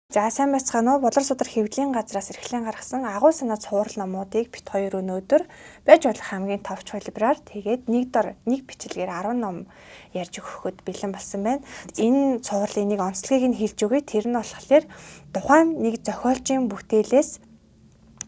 За сайн байцгаана уу? Болор судар хэвлэлийн газраас эрхлэн гаргасан агуу санаа цуврал номуудыг бит 2 өнөөдөр байж болох хамгийн товч хэлбэрээр тэгээд нэг дор нэг бичлэгээр 10 ном ярьж өгөхөд бэлэн болсон байна. Энэ цувралын нэг онцлогийг нь хэлж өгье. Тэр нь болохоор тухайн нэг зохиолчийн бүтээлээс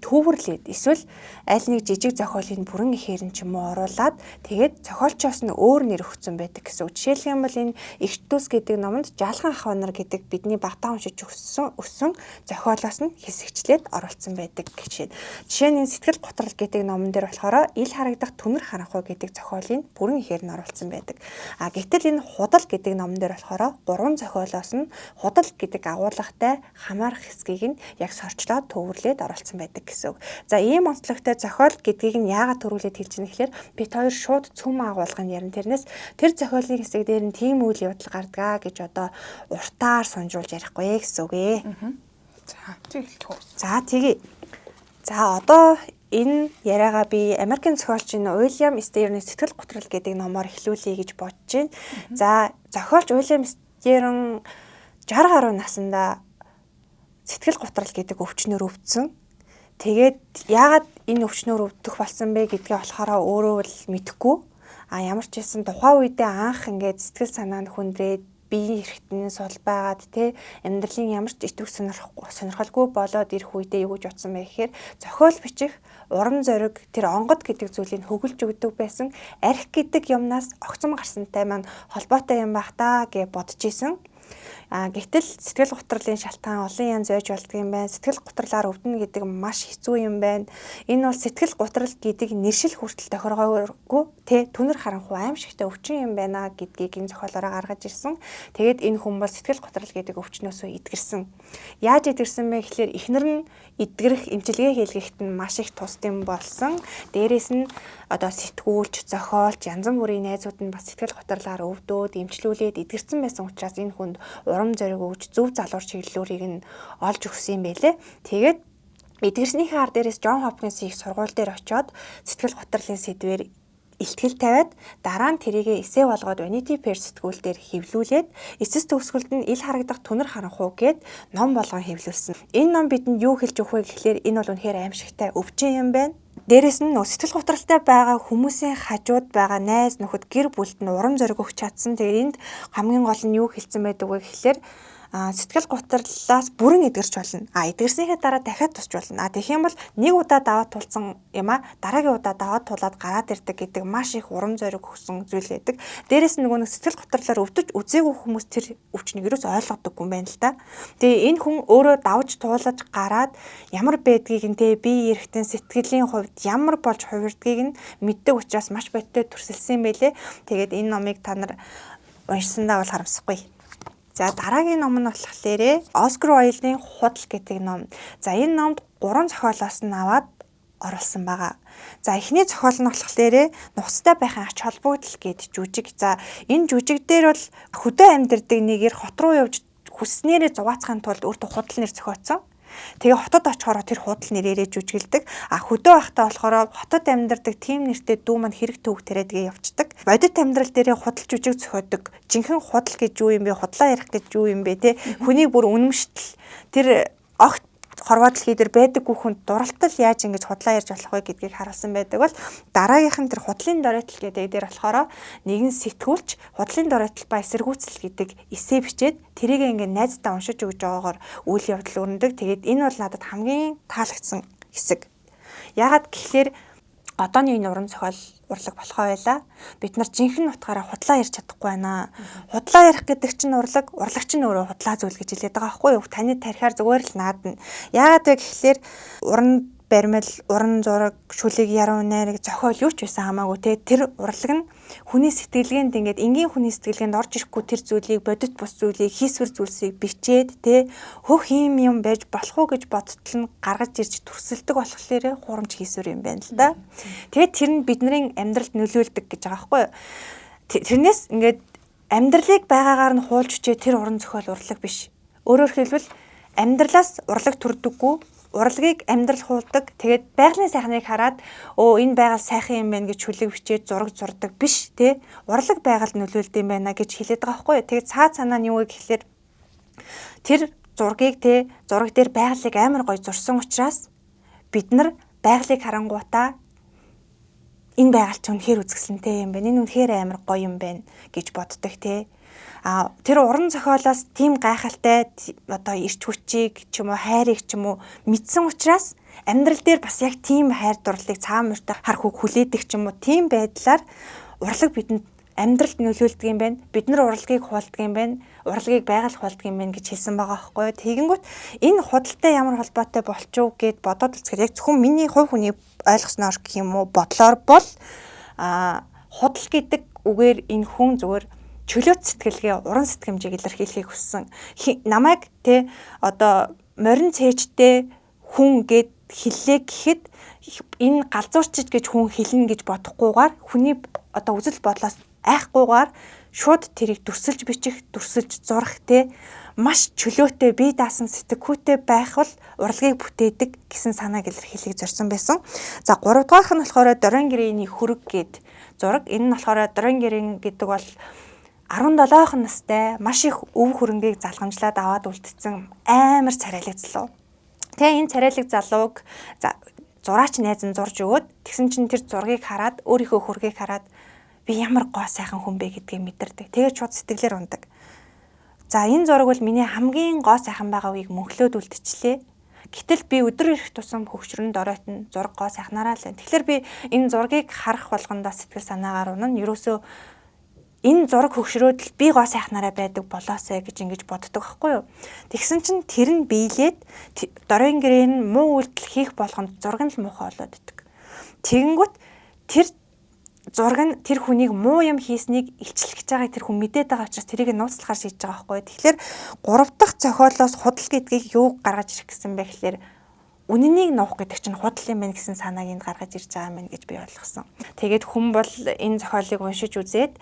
төвөрлээд эсвэл аль нэг жижиг зохиолын бүрэн ихээр нь ч юм уу оруулаад тэгээд зохиолчоос нь өөр нэр өгсөн байдаг гэсэн үг. Жишээлх юм бол энэ Игч дүүс гэдэг номонд Жалхан ах нар гэдэг бидний багтаа уншиж өссөн зохиолоос нь хэсэгчлээд оруулсан байдаг гэж. Жишээ нь Сэтгэл готрол гэдэг номон дээр болохоор ил харагдах түнэр харанхуй гэдэг зохиолын бүрэн ихээр нь оруулсан байдаг. Гэтэл энэ Худал гэдэг номон дээр болохоор 3 зохиолоос нь Худал гэдэг агуулгатай хамаарах хэсгийг нь яг сорчлоод төвөрлээд оруулсан байдаг гэсэн үг. За ийм онцлогтой зохиол гэдгийг нь яагаад төрүүлээд хэлж байгаа гэхээр бит хоёр шууд цөм агуулгыг ярина. Тэрнээс тэр зохиолын хэсэг дээр нь тийм үйл явдал гардаг гэж одоо уртаар сунжруулж ярихгүй гэсэн үг ээ. За тэгээ. За одоо энэ яриагаа би Америкийн зохиолчийн Уильям Стерний Сэтгэл готрол гэдэг номоор эхлүүлье гэж бодож байна. За зохиолч Уильям Стерн 60 гаруй наснда Сэтгэл готрол гэдэг өвчнөр өвдсөн. Тэгээд яагаад энэ өвчнөр өвдөх болсон бэ гэдгээ болохоор өөрөө л мэдэхгүй. Ямар ч байсан тухайн үедээ анх ингээд сэтгэл санаа нь хүндрээд биеийн эрхтэн сул байгаад амьдралын ямар ч итгэх сонирхолгүй болоод ирэх үедээ юу гэж утсан бэ гэхээр зохиол бичих урам зориг тэр онгод гэдэг зүйлийг хөглж өгдөг байсан. Арх гэдэг юмнаас огцом гарсантай маань холбоотой юм байх та гэж бодож исэн. Гэтэл сэтгэл готрлын шалтгаан олон янз байж болдго юм байна. Сэтгэл готролоор өвдөнө гэдэг маш хэцүү юм байна. Энэ бол сэтгэл готрол гэдэг нэршил хүртэл тохиргоогүй түнэр харанхуй аимшигтай өвчин юм байна гэдгийг энэ зохиолоороо гаргаж ирсэн. Тэгээд энэ хүн бол сэтгэл готрол гэдэг өвчнөөсөө эдгэрсэн. Яаж эдгэрсэн бэ гэхээр эхнэр нь эдгэрэх эмчилгээ хийлгэхэд нь маш их тусдим болсон. Дээрээс нь одоо сэтгүүлч, зохиолч, янз бүрийн найзууд нь бас сэтгэл готрлоор өвдөөд эмчлүүлээд эдгэрсэн байсан учраас энэ хүнд урам зориг өгч зөв залуур чиглэлүүрийг нь олж өгсөн юм байлээ. Тэгээд эдгэрснийхээ ар дээрээс Джон Хопкинс их сургууль дээр очиод сэтгэл готрлын сэдвээр илтгэл тавиад дараа нь тэрийгэ эссе болгоод Vanity Fair сэтгүүлдээр хэвлүүлээд эцэс төгсгөлд нь ил харагдах түнэр харанхуй гэд ном болгон хэвлүүлсэн. Энэ ном бидэнд юу хэлж өгөх вэ гэхээр энэ бол үнэхээр аимшигтай өвчин юм байна. Дээрээс нь сэтгэл готролтой байгаа хүмүүсийн хажууд байгаа найз нөхөд гэр бүлд нь урам зориг өгч чадсан. Тэгээд энд хамгийн гол нь юу хэлсэн байдаг вэ гэхээр сэтгэл готрлоос бүрэн эдгэрч болно. Эдгэрснийхээ дараа дахиад тусч болно. Тэгэх юм бол нэг удаа даваад тулсан юм дараагийн удаа даваад тулаад гараад ирдэг гэдэг маш их урам зориг өгсөн зүйл байдаг. Дээрээс нь нөгөө сэтгэл готрлоор өвдөж үзээгүй хүмүүс тэр өвчнийг юус ойлгодоггүй юм байна л да. Тэгээ энэ хүн өөрөө давж туулаж гараад ямар байдгийг нь бие эрхтэн сэтгэлийн хувьд ямар болж хувирдгийг нь мэддэг учраас маш бодтой төрсөлсөн юм байлээ. Тэгээд энэ номыг та нар уншсандаа бол харамсахгүй. За дараагийн ном нь болохоор Оскар Уайлдын Худал гэдэг ном. За энэ номд 3 зохиолоос нь аваад оруулсан байгаа. За эхний зохиол нь болохоор нухацтай байхын ач холбогдол гэдэг жүжиг. За энэ жүжиг дээр бол хөдөө амьдардаг нэгээр хот руу явж хүснээрээ зугаацахын тулд өөртөө худал нэр зохиоцсон. Тэгээ хотод очихоор тэр худал нэрээрээ жүжиглдэг. Хөдөө байхдаа болохоор хотод амьдардаг тийм нэртэй дүү маань хэрэг төвөг тэрээдгээ явцдаг. Бодит амьдрал дээрээ худал жүжиг зохиодог. Жинхэнэ худал гэж юу юм бэ? Худлаа ярих гэж юу юм бэ? Хүнийг бүр үнэмштэл тэр огт хорвоодлол хийдэр байдаггүй хүнд дуралтал яаж ингэж худлаа ярьж болох вэ гэдгийг харуулсан байдаг бол дараагийнх нь тэр худлын доройтол гэдэг дээр болохоор нэгэн сэтгүүлч худлын доройтол ба эсэргүүцэл гэдэг эссе бичээд тэрийг ингээд найздаа уншиж өгж байгаагаар үйл явдал өрнөдөг. Тэгээд энэ бол надад хамгийн таалагдсан хэсэг. Яагаад гэхээр одооний энэ уран зохиол урлаг болохоо байла. Бид нар жинхэнэ утгаараа худлаа ярьж чадахгүй байна. Худлаа ярих гэдэг чинь урлагч нь өөрөө худлаа зүйл гэж хэлээд байгаа байхгүй юу? Таны тарихаар зүгээр л наадна. Яагаад вэ гэхээр уран баримл, уран зураг, шүлэг, яруу найраг, зохиол юу ч байсан хамаагүй тэр урлаг нь хүний сэтгэлгээнд ингээд энгийн хүний сэтгэлгээнд орж ирэхгүй тэр зүйлийг бодит бус зүйлийг хийсвэр зүйлсийг бичээд хөх юм байж болох уу гэж бодтол нь гаргаж ирж төрсөлдөг болохоор хурамч хийсвэр юм байна л да. Тэгээд тэр нь бидний амьдралд нөлөөлдөг гэж байгаа байхгүй юу? Тэрнээс ингээд амьдралыг байгаагаар нь хуулж өчөө тэр уран зохиол урлаг биш. Өөрөөр хэлбэл амьдралаас урлаг төрдөггүй. Урлагийг амьдрал хуулдаг. Тэгээд байгалийн сайхныг хараад энэ байгаль сайхан юм байна гэж хүлэг бичээд зураг зурдаг биш Урлаг байгаль нөлөөлд юм байна гэж хэлээд байгаа байхгүй юу. Тэгээд цаад санаа нь юу вэ гэхэлэр тэр зураг дээр байгалыг амар гоё зурсан учраас бид нар байгалыг харангуйтаа энэ байгаль ч үнэхээр үзэсгэлэнтэй юм байна. Энэ үнэхээр амар гоё юм байна гэж боддог те. Тэр уран зохиолоос тийм гайхалтай одоо ирч хүчийг ч юм уу хайрыг ч юм уу мэдсэн учраас амьдрал дээр бас яг тийм хайр дурлалыг цаан мөртөө харах үг хүлээдэг ч юм уу тийм байдлаар урлаг бидэнд амьдралд нөлөөлдөг юм байна. Бид нар урлагийг хуваалдаг юм байна. Урлагийг байгаль хуваалдаг юм байна гэж хэлсэн байгаа байхгүй юу. Тэгэнгүүт энэ худалтай ямар холбоотой болчихов гэд бодоод үзэхээр яг зөвхөн миний хувь хүний ойлгосноор гэх юм уу бодлоор бол худал гэдэг үгээр энэ хүн зүгээр чөлөөт сэтгэлгээ, уран сэтгэмжийг илэрхийлэхийг хүссэн. Намайг одоо морин цээжтэй хүн гэд хэллээ гэхэд энэ галзуурчиж гэж хүн хэлнэ гэж бодохгүйгээр хүний одоо үзэл бодлоос айхгүйгээр шууд тэрийг дүрсэлж бичих, дүрсэлж зурах маш чөлөөтэй бие даасан сэтгхүүтэй байх бол урлагийг бүтээдэг гэсэн санааг илэрхийлэх зорьсон байсан. За 3 дугаарх нь болохоор Дорин Грейний хөрөг гэд зураг. Энэ нь болохоор Дорин Грейн гэдэг бол 17 настай маш их өв хөрөнгийг залгамжлаад аваад үлдсэн амар царайлаг залуу. Тэгээ энэ царайлаг залууг зураач найз нь зурж өгөөд тэгсэн чинь тэр зургийг хараад өөрийнхөө хөргийг хараад би ямар гоо сайхан хүн бэ гэдгийг мэдэрдэг. Тэгээд шууд сэтгэлээр ундаг. За энэ зураг бол миний хамгийн гоо сайхан байгаа үеийг мөнхлөөд үлдчихлээ. Гэтэл би өдөр ирэх тусам хөвгчрөнд оройтон зураг гоо сайхнараа л байна. Тэгэхээр би энэ зургийг харах болгондоо сэтгэл санаагаар унана. Ерөөсөө энэ зураг хөвгшрөөд би гоо сайхнараа байдаг болоосэй гэж ингэж боддог байхгүй юу. Тэгсэн чинь тэр нь биелээд Дорин Грейн муу үйлдэл хийх болгонд зураг нь л муухай болоод идэг. Тэгэнгүүт тэр зураг нь тэр хүнийг муу юм хийснийг илчлэх гэж байгаа тэр хүн мэдээд байгаа учраас тэрийг нууцлахаар шийдэж байгаа байхгүй. Тэгэхээр 3 дахь зохиолоос худал гэдгийг юу гаргаж ирэх гэсэн бэ гэхээр үнэнийг нуух гэдэг чинь худал юм байна гэсэн санааг энд гаргаж ирж байгаа юм гэж би ойлгосон. Тэгээд хүн бол энэ зохиолыг уншиж үзээд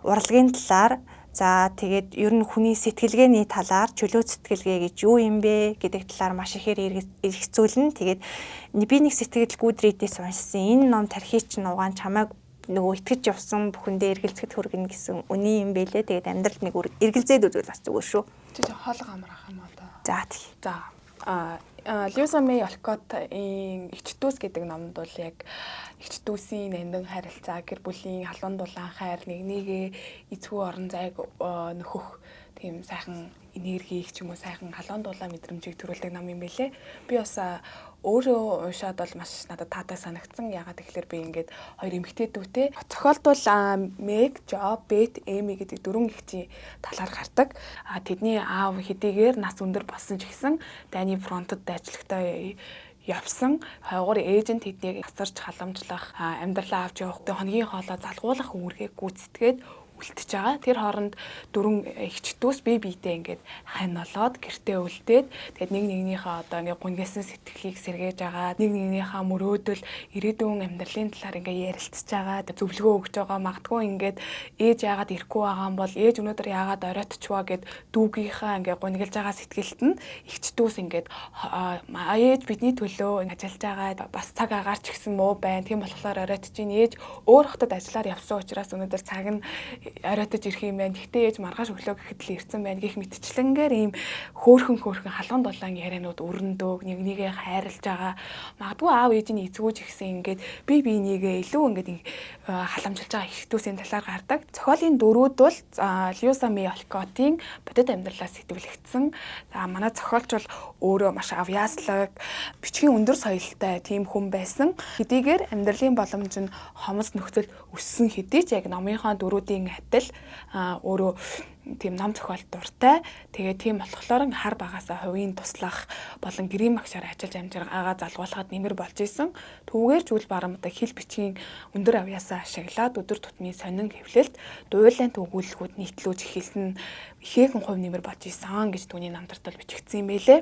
урлагийн талаар тэгээд ер нь хүний сэтгэлгээний талаар чөлөө сэтгэлгээ гэж юу юм бэ гэдэг талаар маш ихээр эргэцүүлнэ. Тэгээд би нэг сэтгэл гүйдрээдээс уншсан энэ ном тархий чинь угаан чамайг нөгөө итгэж явсан бүхэндээ эргэлзэхэд хүргэнэ гэсэн үний юм бэлээ. Тэгээд амьдралд нэг эргэлзээд үзвэл бас зүгээр шүү. Чи хоолго амрах юм одоо. За тий. Льюис Мэй Олкоттын Эгчдүүс гэдэг номд бол яг эгчдүүсийн нандин харилцаа, гэр бүлийн халуун дулаан хайр, нэгнийгээ эцгүй орон зайг нөхөх тийм сайхан энергиг ч юм уу сайхан халуун дулаан мэдрэмжийг төрүүлдэг ном юм байлээ. Би бас өөрөө уншаад бол маш надад таатай санагдсан. Ягаад гэвэл би ингээд хоёр эмэгтэйдүүтэй. Зохиолд бол Meg, Jo, Beth, Amy гэдэг 4 эгчийн талаар гардаг. Тэдний аав хэдийгээр нас өндөр болсон ч гэсэн дайны фронтод ажиллахтаа явсан. Хойгоор ээж нь тэднийг асарч халамжлах, амьдралаа авч явах, хоногийн хоолоо залгуулах үүргийг гүйцэтгээд үлдчихэж байгаа. Тэр хооронд 4 эгчдүүс бие биедээ ингээд хань болоод гэртээ үлдээд тэгээд нэг нэгнийхээ одоо ингээд гунгасан сэтгэлийг сэргээж байгаа. Нэг нэгнийхээ мөрөөдөл ирээдүйн амьдралын талаар ингээд ярилцж байгаа. Зөвлөгөө өгж байгаа. Магадгүй ингээд ээж яагаад ирэхгүй байгаа юм бол ээж өнөөдөр яагаад оройтчваа гэд дүүгийнхаа ингээд гунгалж байгаа сэтгэлд нь эгчдүүс ингээд ээж бидний төлөө ажиллаж байгаа. Бас цаг агаар ч гэсэн муу байна. Тийм болохоор оройтж ийн ээж өөр хотод ажиллаар явсан учраас өнөөдөр цаг нь оройтож ирэх юм байна. Гэхдээ ээж маргааш өглөө гэхэд л ирсэн байна гэх мэтчлэнгээр ийм хөөхөн халуун дулаан ярианууд өрнөдөг, нэгнийгээ хайрлаж байгаа. Магадгүй аав ээжийн эцгүүж ихсэн ингээд бие бинийгээ илүү ингээд халамжилж байгаа ихтүүсийн талаар гардаг. Зохиолын дөрүүд бол Льюис Мэй Олкоттын бодит амьдралаас сэтвэлэгдсэн. Манай зохиолч бол өөрөө маш авьяаслаг, бичгийн өндөр соёлтой тийм хүн байсан. Хэдийгээр амьдралын боломж нь хомс нөхцөл өссөн хэдий ч яг номынхаа дөрүүдийн адил өөрөө тийм ном зохиол дуртай. Тэгээ тийм болохоор хар багасаа хувийн туслах болон гэрийн багшаар ажиллаж амжиргаа залгуулахад нэмэр болж исэн. Түүгээр зүйл барамтаа хэл бичгийн өндөр авьяасаа ашиглаад өдөр тутмын сонин хэвлэлд дуулайн төгөөллгүүд нийтлүүлж эхэлсэн ихээхэн хувь нэмэр болж исэн гэж түүний намтартал бичигдсэн юм байлээ.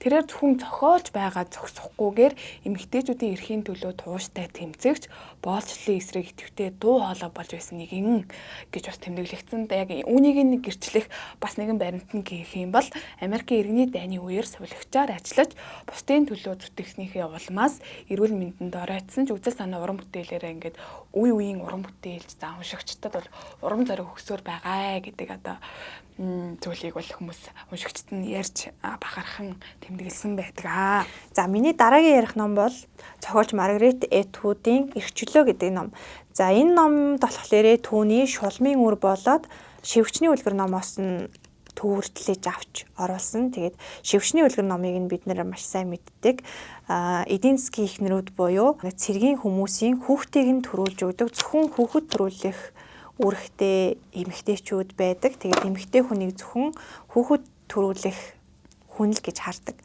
Тэрээр зөвхөн зохиолж байгаа зогсохгүйгээр эмэгтэйчүүдийн эрхийн төлөө тууштай тэмцэгч боолчлын эсрэг идэвхтэй дуу хоолой болж байсан нэгэн гэж бас тэмдэглэгдсэн. Яг үүнийг орчныг гэрчлэх бас нэгэн баримт нь гэх юм бол Америкийн иргэний дайны үеэр сувилагчаар ажиллаж бусдын төлөө зүтгэснийхээ улмаас эрүүл мэндэнд оройтсон ч үзэл санаа уран бүтээлээрээ ингээд үе үеийн уран бүтээлч за уншигчдад бол урам зориг өгсөөр байгаа гэдэг одоо зүйлийг бол хүмүүс уншигчд нь ярьж бахархан тэмдэглэсэн байдаг. За миний дараагийн ярих ном бол зохиолч Маргарет Этвудын Эрх чөлөө гэдэг ном. За энэ номд болохоор түүний шулмын үр болоод шивгчний үлгэр номоос нь төвөртлөж авч оруулсан. Тэгээд шивгчний үлгэр номыг нь бид нэр маш сайн мэддэг. Эдийн засгийн эхнэрүүд буюу цэргийн хүмүүсийн хүүхдийг нь төрүүлж өгдөг, зөвхөн хүүхэд төрүүлэх үүрэгтэй эмэгтэйчүүд байдаг. Тэгээд эмэгтэй хүнийг зөвхөн хүүхэд төрүүлэх хүн л гэж хардаг.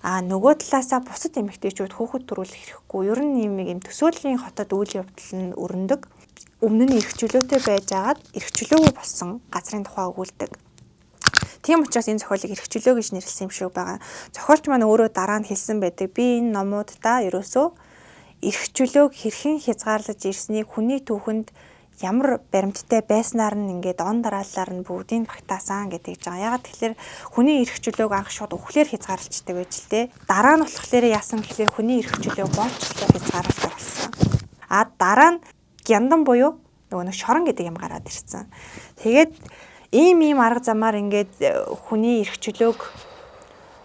Нөгөө талаасаа бусад эмэгтэйчүүд хүүхэд төрүүлэх хэрэггүй. Ер нь юм төсөөллийн хотод үйл явдал нь өрнөдөг. Өмнө нь эрх чөлөөтэй байж агаад эрх чөлөөгүй болсон газрын тухай өгүүлдэг. Тийм учраас энэ зохиолыг эрх чөлөө гэж нэрлсэн юм шиг байгаа. Зохиолч маань өөрөө дараа нь хэлсэн байдаг. Би энэ номуудаа ерөөсөө эрх чөлөөг хэрхэн хязгаарлаж ирснийг хүний түүхэнд ямар баримттай байснаар нь ингээд он дараалалаар нь бүгдийг багтаасан гэдэг жаа. Ягаад тэгэхээр хүний эрх чөлөөг анх шууд өвхлөөр хязгаарлалцдаг байж л дээ. Дараа нь болохоор яасан гэхээр хүний эрх чөлөөг боолчлоо хязгаарлалт болсон. Дараа нь гяндан буюу нөгөө нэг шорон гэдэг юм гараад ирсэн. Тэгээд ийм арга замаар ингээд хүний эрх чөлөөг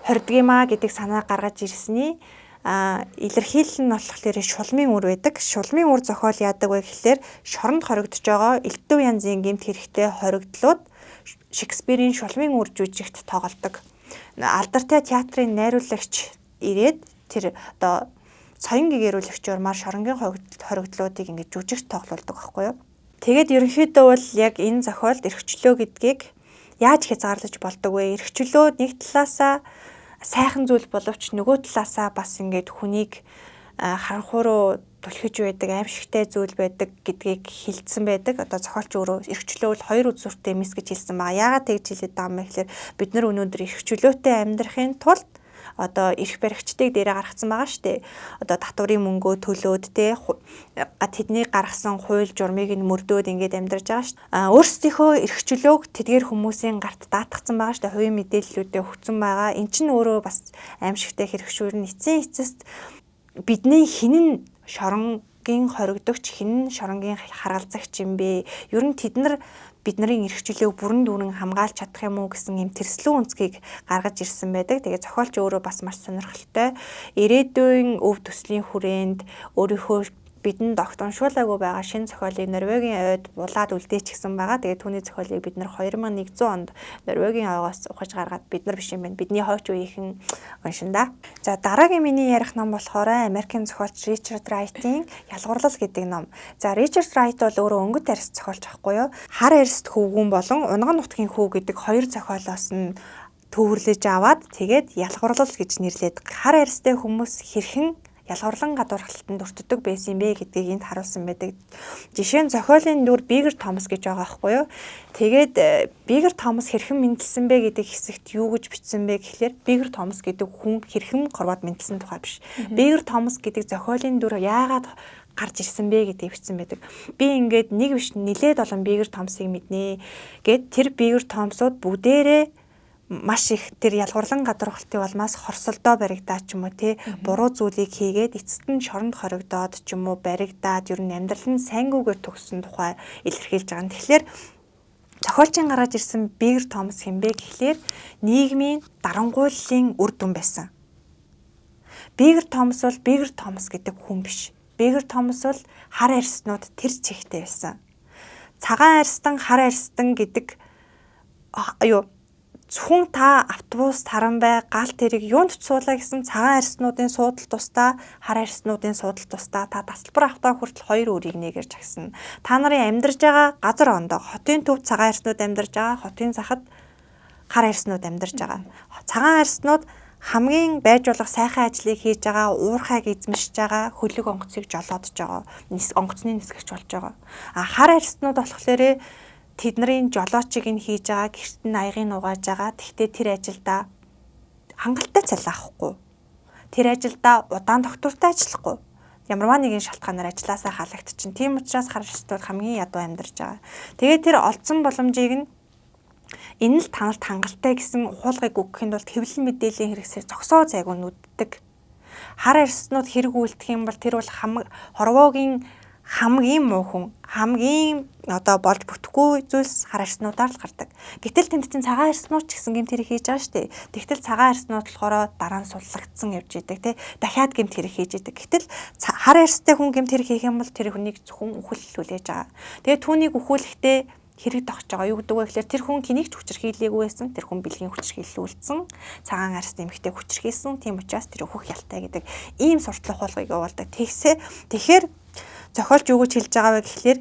хордгиймаа гэдэг санаа гаргаж ирсний илэрхийлэл нь болохоор шулмын үр байдаг. Шулмын үр зохиол яадаг вэ гэхээр шоронд хоригдож байгаа элдв янзын гэмт хэрэгтэй хоригдлууд Шекспирийн шулмын үр жүжигт тоглодог. Алдартай театрын найруулагч ирээд тэр одоо соён гэгэрүүлэгч урмаар шоронгийн хоригдлуудыг ингээд жүжигт тоглуулдаг байхгүй юу? Тэгээд ерөнхийдөө бол яг энэ зохиолд эрх чөлөө гэдгийг яаж хязгаарлаж болдог вэ? Эрх чөлөө нэг талаасаа сайхан зүйл боловч нөгөө талаасаа бас ингээд хүнийг харанхуй руу түлхэж байдаг аимшигтай зүйл байдаг гэдгийг хэлсэн байдаг. Одоо зохиолч өөрөө эрх чөлөө бол хоёр үзүүртэй мэс гэж хэлсэн байгаа. Яагаад тэгж хэлээд байгаа юм бэ гэхээр бид нар өнөөдөр эрх чөлөөтэй амьдрахын тулд одоо эрх баригчдыг дээрээ гаргацсан байгаа шүү дээ. Одоо татврын мөнгөө төлөөд те тэдний гаргасан хууль журмыг нь мөрдөөд ингээд амьдарч байгаа шүү дээ. Өөрсдийнхөө эрх чөлөөг тэдгээр хүмүүсийн гарт даатгацсан байгаа шүү дээ. Хувийн мэдээллүүдэд өгсөн байгаа. Эн чинь өөрөө бас аимшигтай хэрэгшүүрн эцсийн эцэст бидний хинэн шоронгийн хоригдогч хинэн шоронгийн харгалзагч юм бэ? Ер нь тэд нар бидний эрх чөлөөг бүрэн дүүрэн хамгаалж чадах юм уу гэсэн юм тэрслэн үнцгийг гаргаж ирсэн байдаг. Тэгээд зохиолч өөрөө бас маш сонирхолтой. Ирээдүйн өв төслийн хүрээнд өөрийнхөө бидэнд тогтоомшуулаагүй байгаа шинэ зохиолыг Норвегийн ойд булаад үлдээчихсэн байгаа. Тэгээд түүний зохиолыг бид нар 2100 онд Норвегийн ойгоос ухаж гаргаад бид нар биш юм байна. Бидний хойч үеийнхэн уншин да. За дараагийн миний ярих ном болохоор Америкийн зохиолч Ричард Райтийн Ялгуурлал гэдэг ном. За Ричард Райт бол өөрөө өнгөт арьс зохиолч ахгүй юу? Хар арьст хөвгүүн болон унган нутгийн хүү гэдэг хоёр зохиолоос нь төвөрлөж аваад тэгээд ялгуурлал гэж нэрлээд хар арьстай хүмүүс хэрхэн ялгуурлан гадуурхалтанд өртдөг байсан бэ гэдгийг энд харуулсан байдаг. Жишээ нь зохиолын дүр Бигер Томас гэж байгаа байхгүй юу? Тэгээд Бигер Томас хэрхэн мэндэлсэн бэ гэдэг хэсэгт юу гэж бичсэн бэ гэхлээр Бигер Томас гэдэг хүн хэрхэн хорвоод мэндэлсэн тухай биш. Бигер Томас гэдэг зохиолын дүр яагаад гарч ирсэн бэ гэдгийг бичсэн байдаг. Би ингээд нэг биш нилээд олон Бигер Томсыг мэднэ гэд тэр Бигер Томсууд бүгдээрээ маш их тэр ялгуурлан гадуурхалтын улмаас хорсолдоо баригдаад ч юм уу те буруу зүйлийг хийгээд эцэст нь шоронд хоригдоод ч юм уу баригдаад ер нь амьдрал нь сайнгүйгээр төгссөн тухай илэрхийлж байгаа. Тэгэхээр зохиолчийн гаргаж ирсэн Бигер Томас хэмбэ гэхлээр нийгмийн дарангуйллын үр дүн байсан. Бигер Томас бол Бигер Томас гэдэг хүн биш. Бигер Томас бол хар арьснууд тэр чигтээ байсан. Цагаан арьстан, хар арьстан гэдэг зөвхөн та автобус таранбай гал тэрэг юунд ч суулаа гэсэн цагаан арьснуудын суудал тусдаа хар арьснуудын суудал тусдаа та тасалбар автаа хүртэл хоёр үрийг нэгэрж агсна. Та нарын амьдарж байгаа газар ондоо хотын төвд цагаан арьснууд амьдарж байгаа, хотын захад хар арьснууд амьдарж байгаа. Цагаан арьснууд хамгийн байж болох сайхан ажлыг хийж байгаа, уурхайг эзэмшиж байгаа, хөлөг онгоцыг жолоодж байгаа, онгоцны нисгэгч болж байгаа. Хар арьснууд болохоор тэдний жолоочийг нь хийж байгаа, гэрт нь аягийг угааж байгаа. Тэгтээ тэр ажилдаа хангалттай цалин авахгүй. Тэр ажилдаа удаан тогтвортой ажиллахгүй. Ямарваа нэгэн шалтгаанаар ажилласаа халагдчихна. Тийм учраас хар арьснууд хамгийн ядуу амьдарч байгаа. Тэгээд тэр олдсон боломжийг нь Энэ л таналт хангалттай гэсэн ухуулгыг өгөхийн тулд хэвлэл мэдээллийн хэрэгсээр зогсоо зайгүй нүддэг. Хар арьснууд хэрэг үйлдэх юм бол тэр бол хорвоогийн хамгийн муу хүн, хамгийн болж бүтэхгүй зүйлс хар арьснуудаар л гардаг. Гэтэл тэнд чинь цагаан арьснууд ч гэсэн гэмт хэрэг хийж байгаа шүү дээ. Тэгтэл цагаан арьснууд болохоор дараа нь суллагдсан явж идэг тий. Дахиад гэмт хэрэг хийж идэг. Гэтэл хар арьстай хүн гэмт хэрэг хийх юм бол тэр хүнийг зөвхөн үхэлүүлж байгаа. Тэгээд түүнийг үхүүлэхдээ хэрэг тогтож байгаа. Юу гэдэг вэ гэхээр тэр хүн хэнийг ч хүчирхийлээгүй байсан. Тэр хүн бэлгийн хүчирхийлүүлсэн. Цагаан арьс нэмэгтэй хүчирхийлсэн. Тийм учраас тэр өөхөх ялтай гэдэг ийм суртлах болгыг явуулдаг. Тэгэхээр зохиолч юу гэж хэлж байгаа вэ гэхлээр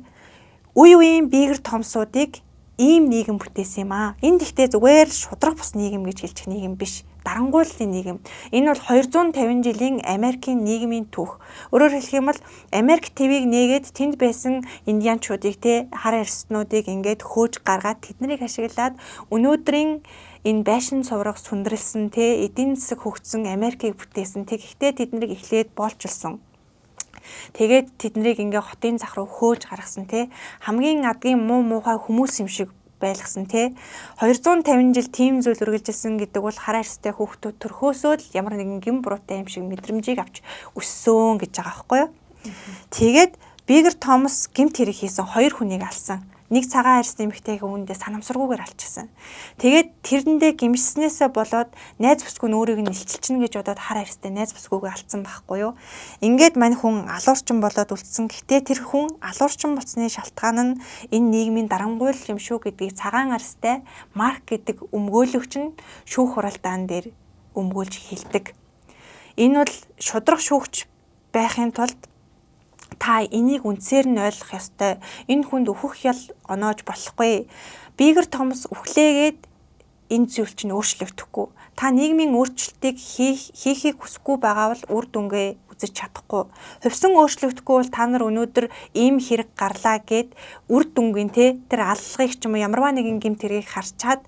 үе үеийн биегэр томсуудыг ийм нийгэм бүтээсэн юм аа. Энэ гэхдээ зүгээр шудраг бус нийгэм гэж хэлчих нийгэм биш. Дарангуйллын нийгэм. Энэ бол 250 жилийн Америкийн нийгмийн түүх. Өөрөөр хэлэх юм бол Америк ТV-г нээгээд тэнд байсан индианчуудыг хар арьснуудыг ингээд хөөж гаргаад тэднийг ашиглаад өнөөдрийн энэ байшин сувраг сүндрэлсэн эдийн засаг хөгжсөн Америкийг бүтээсэн. Тэгэхдээ тэднийг эхлээд боолчилсон. Тэгээд тэднийг ингээ хотын зах руу хөөж гаргасан хамгийн адгийн муу муухай хүмүүс юм шиг байлгасан 250 жил тийм зүйл үргэлжилсэн гэдэг бол хар арьстай хүүхдүүд төрхөөсөө л ямар нэгэн гин буруутай юм шиг мэдрэмжийг авч өссөн гэж байгаа байхгүй юу. Тэгээд Бигэр Томас гэмт хэрэг хийсэн 2 хүнийг алсан. Нэг цагаан арьс нэмэгтэйг үүндээ санамсаргүйгээр алчихсан. Тэгээд тэрэндээ гимшснээсээ болоод найз бүсгүй нь өөрийг нь илчилчихнэ гэж бодоод хар арьстай найз бүсгүйгээ алдсан байхгүй юу. Ингээд мань хүн алуурчин болоод үлдсэн. Гэхдээ тэр хүн алуурчин болсны шалтгаан нь энэ нийгмийн дарангуйл юм шүү гэдгийг цагаан арьстай Марк гэдэг өмгөөлөгч нь шүүх хуралдаан дээр өмгөөлж хэлдэг. Энэ бол шудраг шүүгч байхын тулд та энийг үндсээр нь ойлгох ёстой. Энэ хүнд өөхөх ял оноож болохгүй. Бигэр Томас үхлээгээд энэ зүйл чинь өөрчлөгдөхгүй. Та нийгмийн өөрчлөлтийг хийхийг хүсэхгүй байгаа бол үр дүнгээ үзэж чадахгүй. Хувьсан өөрчлөгдөхгүй бол та нар өнөөдөр ийм хэрэг гарлаа гэд үр дүнгийн тэр аллагыг ч юм уу ямарваа нэгэн гэмт хэргийг харчаад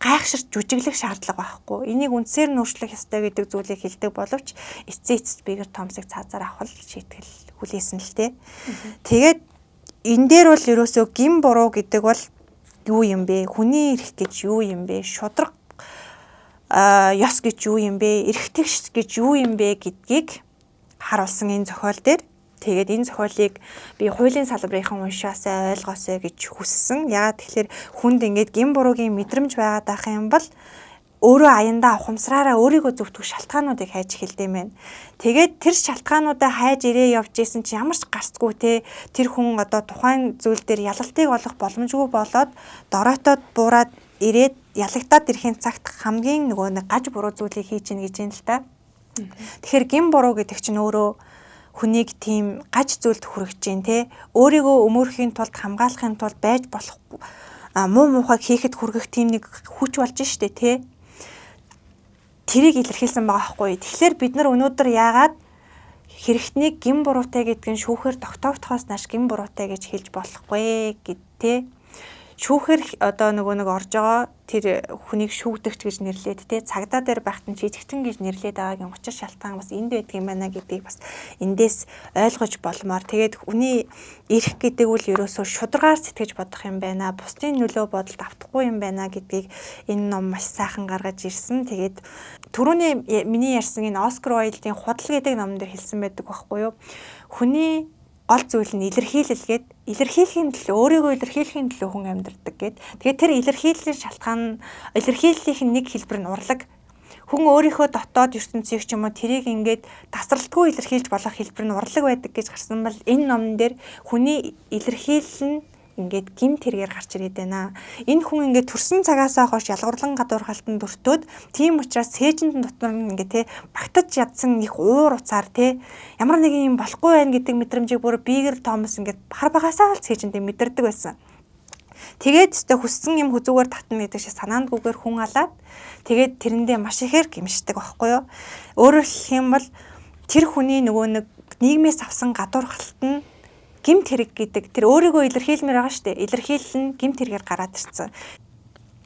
гайхширч жүжиглэх шаардлага байхгүй. Энийг үндсээр нь өөрчлөх ёстой гэдэг зүйлийг хэлдэг боловч эцэст Бигэр Томасыг цаазаар авах шийтгэл хүлээсэн л Тэгээд энэ дээр бол ерөөсөө гин буруу гэдэг бол юу юм бэ? Хүний эрх гэж юу юм бэ? Шудраг ёс гэж юу юм бэ? Эрх тэгш гэж юу юм бэ гэдгийг харуулсан энэ зохиол дээр. Тэгээд энэ зохиолыг би хуулийн салбарынхан уншаасаа ойлгоосэй гэж хүссэн. Яагаад тэгэхээр хүнд ингээд гин буруугийн мэдрэмж байгаад байх юм бол өөрөө аяндаа ухамсараараа өөрийгөө зөвтгөх шалтгаануудыг хайж эхэлдэг юм байна. Тэгээд тэр шалтгаануудаа хайж ирээ явж исэн чи ямар ч гарцгүй тэр хүн тухайн зүйл дээр ялалтыг олох боломжгүй болоод дороотоод буураад ирээд ялагдаад ирэхин цагт хамгийн нэг гаж буруу зүйлийг хийж ийн гэж юм л та. Тэгэхээр гин буруу гэдэг чинь өөрөө хүнийг тийм гаж зүйлд хүргэж जैन өөрийгөө өмөрөхийн тулд хамгаалахын тулд байж болох муу муухайг хийхэд хүргэх тийм нэг хүч болж штэ тэрийг илэрхийлсэн байгаа байхгүй. Тэгэхээр бид нар өнөөдөр яагаад хэрэгтнийг гин буруутай гэдгийг шүүхээр тогтоогдохоос нааш гин буруутай гэж хэлж болохгүй гэд шүүхээр нэг орж байгаа тэр хүнийг шүүгдэгч гэж нэрлээд цагдаа дээр байхад нь жижигтэн гэж нэрлээд байгаагийн учир шалтгаан бас энд байдаг юм байна гэдгийг бас эндээс ойлгож болмоор тэгээд хүний эрх гэдэг үл ерөөсөө шударгаар сэтгэж бодох юм байна. Бусдын нөлөө бодолд автахгүй юм байна гэдгийг энэ ном маш сайхан гаргаж ирсэн. Тэгээд түрүүний миний ярьсан энэ Оскар Уайлдын худал гэдэг номон дээр хэлсэн байдаг байхгүй юу? Хүний гол зүйл нь илэрхийлэхийн төлөө өөрийгөө илэрхийлэхийн төлөө хүн амьдардаг гэд. Тэгээд тэр илэрхийллийн шалтгаан илэрхийллийн нэг хэлбэр нь урлаг. Хүн өөрийнхөө дотоод ертөнцийг ч юм уу тэрийг ингээд тасралтгүй илэрхийлж болох хэлбэр нь урлаг байдаг гэж гарсан бол энэ номон дээр хүний илэрхийлэл нь ингээд гимт хэрэгээр гарч ирээд байна. Энэ хүн ингээд төрсэн цагаасаа хойш ялгуурлан гадуурхалтанд өртөөд тийм учраас цээжинд дотор нь ингээд багтаж ядсан их уур уцаар ямар нэгэн юм болохгүй байх гэдэг мэдрэмжийг бүр Бигэр Томас ингээд хар багасаа л цээжинд мэдэрдэг байсан. Тэгээд хүссэн юм хүзүүгээр татна гэдэг шиг санаандгүйгээр хүн алаад тэгээд тэрэндээ маш ихээр гимшдэг байхгүй юу? Өөрөөр хэлэх юм бол тэр хүний нөгөө нэг нийгмээс авсан гадуурхалт нь гимт хэрэг гэдэг тэр өөрийгөө илэрхийлмээр байгаа шүү дээ. Илэрхийлэл нь гимт хэрэгээр гараад ирсэн.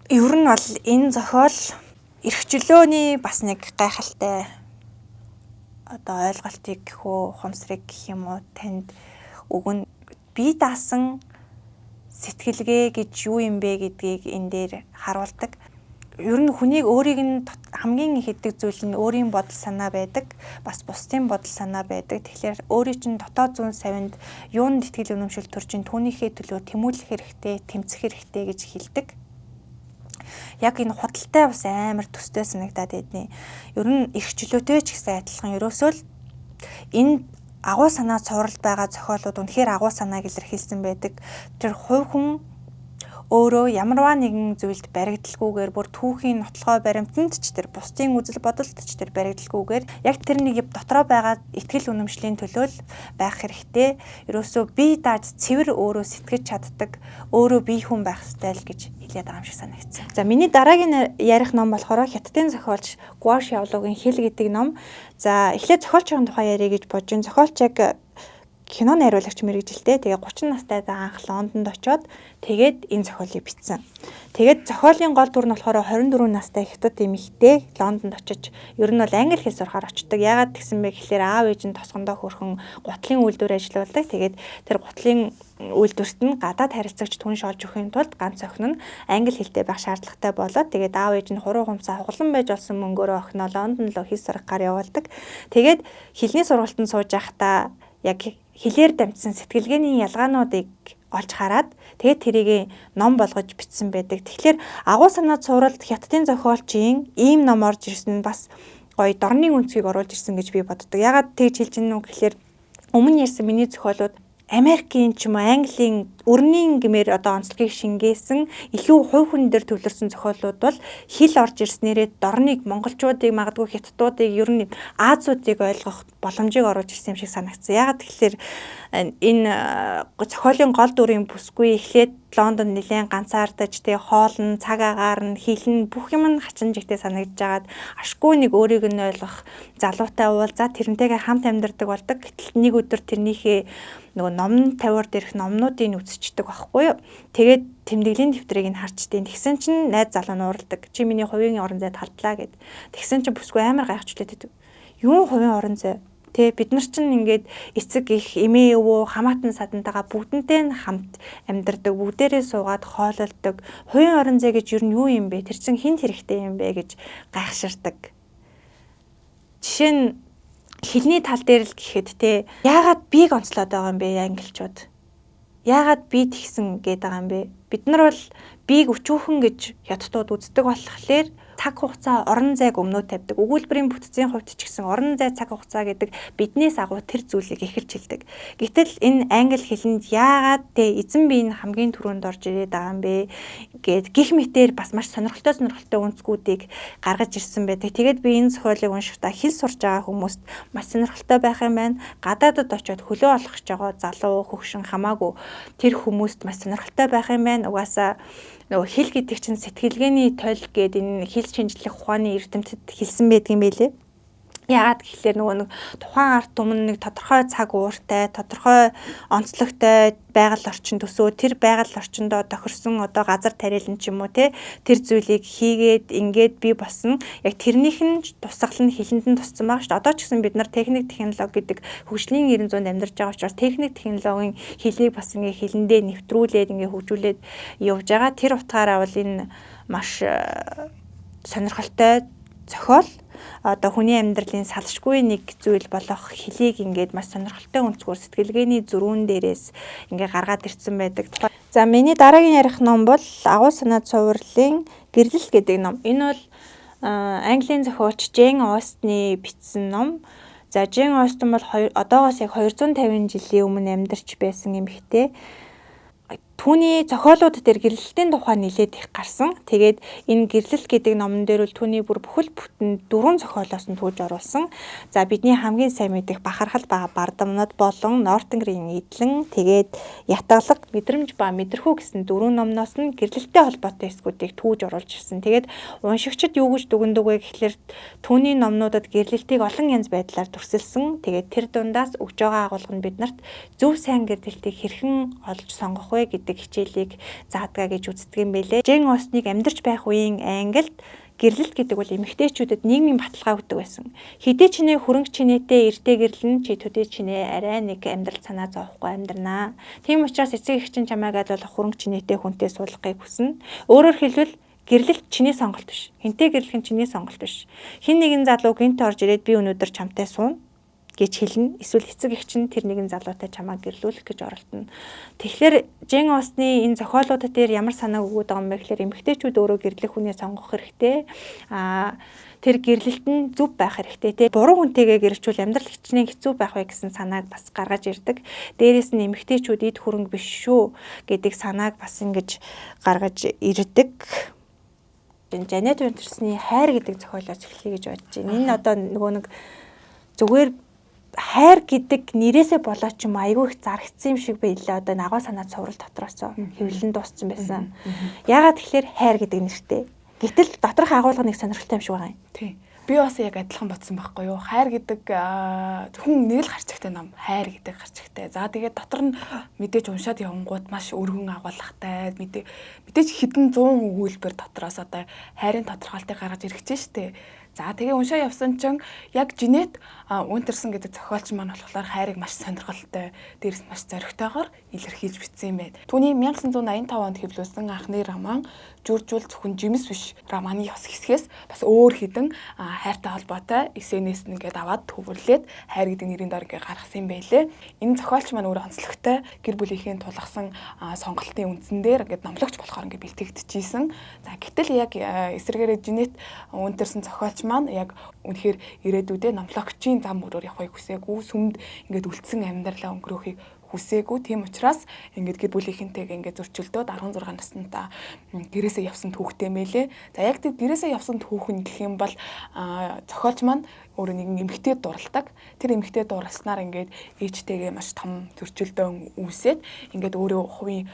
Ер нь бол энэ зохиол эрх чөлөөний бас нэг гайхалтай ойлголтыг гэх үү, ухамсарыг гэх юм уу танд өгнө. Би даасан сэтгэлгээ гэж юу юм бэ гэдгийг энэ дээр харуулдаг. Ер нь хүнийг өөрийг нь хамгийн их хэдэг зүйл нь өөрийн бодол санаа байдаг. Бас бусдын бодол санаа байдаг. Тэгэхээр өөрийн чинь дотоод зүүн савинд юунд итгэл үнэмшил төрж ин түүнийхээ төлөө тэмүүлэх хэрэгтэй, тэмцэх хэрэгтэй гэж хэлдэг. Яг энэ худалтай бас амар төстэй санагдаад байдیں۔ Ер нь их чөлөөтэй ч гэсэн адилхан. Ерөөсөө л энэ агуу санаа цувралд байгаа зохиолууд үнэхээр агуу санааг илэрхийлсэн байдаг. Тэр хувь хүн өөрөө ямарваа нэгэн зүйлд баригдалгүйгээр бүр түүхийн нотлохой баримтанд ч тэр бусдын үзэл бодолд ч тэр баригдалгүйгээр яг тэр нэг дотроо байгаа итгэл үнэмшлийн төлөө байх хэрэгтэй. Ерөөсөө бие дааж цэвэр өөрөө сэтгэж чаддаг, өөрөө бие хүн байх ёстой л гэж хэлээд байгаа юм шиг санагдсан. За миний дараагийн ярих ном болохоор Хятадын зохиолч Гуо Шяолугийн Хэл гэдэг ном. За эхлээд зохиолчийн тухай ярих гэж бодож байна. Зохиолч яг кино найруулагч мэрэгжилтэй. Тэгээ 30 настай анх Лондонд очоод тэгээд энэ зохиолыг бичсэн. Тэгээд зохиолын гол дүр нь болохоор 24 настай хятад эмэгтэй Лондонд очиж ер нь бол англи хэл сурахаар очдог. Яагаад гэсэн бэ гэхээр аав ээж нь тосгондоо хөрхөн гутлын үйлдвэр ажилладаг. Тэгээд тэр гутлын үйлдвэрт нь гадаад харилцагч түн шолж өгөхийн тулд ганц охин нь англи хэлтэй байх шаардлагатай болоод тэгээд аав ээж нь хуруу хумсаа хуглан байж олсон мөнгөөрөө охиноо Лондон руу хэл сурах гар явуулдаг. Тэгээд хэлний сургалтанд сууж байхдаа яг хэлээр дамжсан сэтгэлгээний ялгаануудыг олж хараад тэгээд тэрийг ном болгож бичсэн байдаг. Тэгэхээр агуу санаа цувралд Хятадын зохиолчийн ийм ном орж ирсэн нь бас гоё дорны үнцгийг оруулж ирсэн гэж би боддог. Ягаад тэгж хэлж байна вэ гэхээр өмнө ярьсан миний зохиолууд Америкийн ч юм уу Английн өрнийн гэмээр одоо онцлогийг шингээсэн илүү хувь хүн дээр төвлөрсөн зохиолууд бол хэл орж ирснээрээ дорныг монголчуудыг магадгүй хятадуудыг ер нь Азиудыг ойлгох боломжийг оруулж ирсэн юм шиг санагдсан. Ягаад тэгэхээр энэ зохиолын гол дүрийн бүсгүй эхлээд Лондонд нэлээд ганцаардаж тэгээ хоолн, цаг агаар нь, хил нь бүх юм нь хачин жигтэй санагдж агаад ашгүй нэг өөрийг нь ойлгох залуутай уулзаад тэрнтэйгээ хамт амьдардаг болдог. Гэтэл нэг өдөр тэрнийхээ нөгөө номн тавиар дээрх номнуудыг үзчихдэг байхгүй юу. Тэгээд тэмдэглэлийн дэвтрийг нь харчдیں۔ Тэгсэн чинь найз залуу нь уралдаг. Чи миний хувийн орон зайд халдлаа гэд. Тэгсэн чинь бүсгүй амар гайхчихлээ. Юу хувийн орон зай? Тэ бид нар чинь ингээд эцэг их эмээ өвөө хамаатан садантайгаа бүгднтэй нь хамт амьдардаг, бүгдээрээ суугаад хоололдог. Хувийн орон зай гэж юу юм бэ? Тэр чинь хинт хэрэгтэй юм бэ гэж гайхширдаг. Жишээ нь хэлний тал дээр л гэхэд те яагаад бийг онцлоод байгаа юм бэ англичууд? Яагаад би тэгсэн гээд байгаа юм бэ? Бид нар бол бийг өчүүхэн гэж хятадууд үздэг болохоор цаг хугацаа орон зайг өмнөө тавьдаг. Өгүүлбэрийн бүтцийн хувьд ч гэсэн орон зай цаг хугацаа гэдэг биднээс агуу тэр зүйлийг эхэлж хэлдэг. Гэтэл энэ англи хэлэнд яагаад те эзэн бие нь хамгийн түрүүнд орж ирээд байгаа юм бэ гэд гих мэтээр бас маш сонирхолтой үнцгүүдийг гаргаж ирсэн байдаг. Тэгээд би энэ зохиолыг уншихдаа хэл сурж байгаа хүмүүст маш сонирхолтой байх юм байна. Гадаадд очиод хөлөө олох гэж байгаа залуу хөгшин хамаагүй тэр хүмүүст маш сонирхолтой байх юм байна. Угаасаа нөгөө хэл гэдэг чинь сэтгэлгээний тойл гэдэг энэ хэл шинжлэх ухааны эрдэмтэд хэлсэн байдаг юм байлээ. Яагаад гэхээр нөгөө нэг тухайн ард түмэн нэг тодорхой цаг ууртай, тодорхой онцлогтой байгаль орчин төсөө тэр байгаль орчиндөө тохирсон одоо газар тариалан ч юм уу те тэр зүйлийг хийгээд ингээд би босно. Яг тэрнийх нь тусгал нь хэлэнд нь туссан байгаа шүү дээ. Одоо ч гэсэн бид нар техник технологи гэдэг хөгжлийн 900-д амьдарч байгаа учраас техник технологийн хэлийг бас ингээд хэлэндээ нэвтрүүлээд ингээд хөгжүүлээд явж байгаа. Тэр утгаараа бол энэ маш сонирхолтой зохиол. Одоо хүний амьдралын салшгүй нэг зүйл болох хэлийг ингээд маш сонирхолтой өнцгөр сэтгэлгээний зөрүүн дээрээс ингээд гаргаад ирсэн байдаг. За миний дараагийн ярих ном бол агуу санаа цувралын гэрлэл гэдэг ном. Энэ бол Английн зохиолч Жейн Остны бичсэн ном. За Жейн Остон бол одоогоос яг 250 жилийн өмнө амьдарч байсан эмэгтэй. Түүний зохиолууд дээр гэрлэлтийн тухай нэлээд их гарсан. Тэгээд энэ гэрлэл гэдэг номон дээр бол түүний бүр бүхэл бүтэн 4 зохиолоос нь түүж оруулсан. За бидний хамгийн сайн мэдих бахархал ба бардамнууд болон Нортенгрийн эдлэн тэгээд ятгалаг мэдрэмж ба мэдрэхүү гэсэн 4 номноос нь гэрлэлтэй холбоотой эсгүүдийг түүж оруулж ирсэн. Тэгээд уншигчид юу гэж дүгндэг вэ гэхэлэр түүний номнуудад гэрлэлтийг олон янз байдлаар төрсөлсөн. Тэгээд тэр дундаас өгж байгаа агуулга нь биднэрт зөв сайн гэрлэлтийг хэрхэн олж сонгох вэ гэдэг хичээлийг заадгаа гэж үздэг юм байлээ. Жейн Остныг амьдарч байх үеийн Англид гэрлэлт гэдэг бол эмэгтэйчүүдэд нийгмийн баталгаа өгдөг байсан. Хідээ чинээ хөрөнгө чинээтэй эрдээ гэрлэн чи төдий чинээ арай нэг амьдрал санаа зовхгүй амьдрнаа. Тийм учраас эцэг эх чинь чамайг аль болох хөрөнгө чинээтэй хүнтэй суулгахыг хүснэ. Өөрөөр хэлбэл гэрлэлт чиний сонголт биш. Хинтээ гэрлэх нь чиний сонголт биш. Хин нэгэн залуу гинт орж ирээд би өнөөдөр чамтай суун гэж хэлнэ. Эсвэл эцэг эх чинь тэр нэгэн залуутай чамайг гэрлүүлэх гэж оролдоно. Тэгэхээр Жен Остны энэ зохиолуудад дээр ямар санаа өгөөд байгаа юм бэ гэхээр эмэгтэйчүүд өөрөө гэрлэх хүнээ сонгох хэрэгтэй. Тэр гэрлэлт нь зөв байх хэрэгтэй. Тэ буруу хүнтэйгээ гэрчүүл амьдрал хичнээн хэцүү байх вэ гэсэн санааг бас гаргаж ирдэг. Дээрээс нь эмэгтэйчүүд эд хөрөнгө биш шүү гэдэг санааг бас ингэж гаргаж ирдэг. Жанет Винтерсны хайр гэдэг зохиолоос эхлэе гэж бодож байна. Энэ одоо нөгөө нэг зүгээр хайр гэдэг нэрээсээ болоод ч юм айгүй их зарагдсан юм шиг байлаа. Одоо нагуу санаа цуврал дотроосоо хэвлэн дууссан байсан. Яагаад тэгэхээр хайр гэдэг нэртэй. Гэтэл доторх агуулга нэг сонирхолтой юм шиг байгаа юм. Тийм. Би бас яг адилхан бодсон байхгүй юу? Хайр гэдэг хүн нэг л гарчигтай ном. Хайр гэдэг гарчигтай. За тэгээд дотор нь мэдээж уншаад явангууд маш өргөн агуулгатай. Мэдээж хэдэн 100 өгүүлбэр дотроос одоо хайрын тодорхойлтыг гаргаж ирэх чинь штэ. За тэгээ уншаа явсан чинь яг Жанет Винтерсон гэдэг зохиолч маань болохоор хайрыг маш сонирхолтой, дээрс маш зоригтойгоор илэрхийлж бичсэн юм байна. Түүний 1985 онд хэвлүүлсэн анхны роман Жүржүүл зөвхөн жимс биш романы ёс хэсгээс бас өөр хідэн хайртай холбоотой эсэнээс нэгээд аваад төвөрлээд хайр гэдэг нэрийн дор ингээ гаргасан юм байлээ. Энэ зохиолч маань өөрөө онцлогтой гэр бүлийнхээ тулгасан сонголтын үндсэн дээр ингээ номлогч болохоор ингээ бэлтгэгдчихсэн. За гэтэл яг эсвэргээрээ Жанет Винтерсон зохиолч маань яг үнэхээр ирээдүйдээ номлогчийн зам мөрөөр явахыг хүсээгүй, сүмд ингээд үлдсэн амьдралаа өнгөрөөхийг хүсээгүй. Тийм учраас ингээд гэр бүлийнхэнтэйг ингээд зөрчилдөөд 16 наснаа гэрээсээ явсан түүхтэй мэлээ. За яг тэр гэрээсээ явсан түүхэн гэх юм бол зохиолч маань өөрөө нэгэн эмэгтэй дурладаг. Тэр эмэгтэй дурласнаар ингээд ээжтэйгээ маш том зөрчилдөөн үүсээд ингээд өөрөө хувийн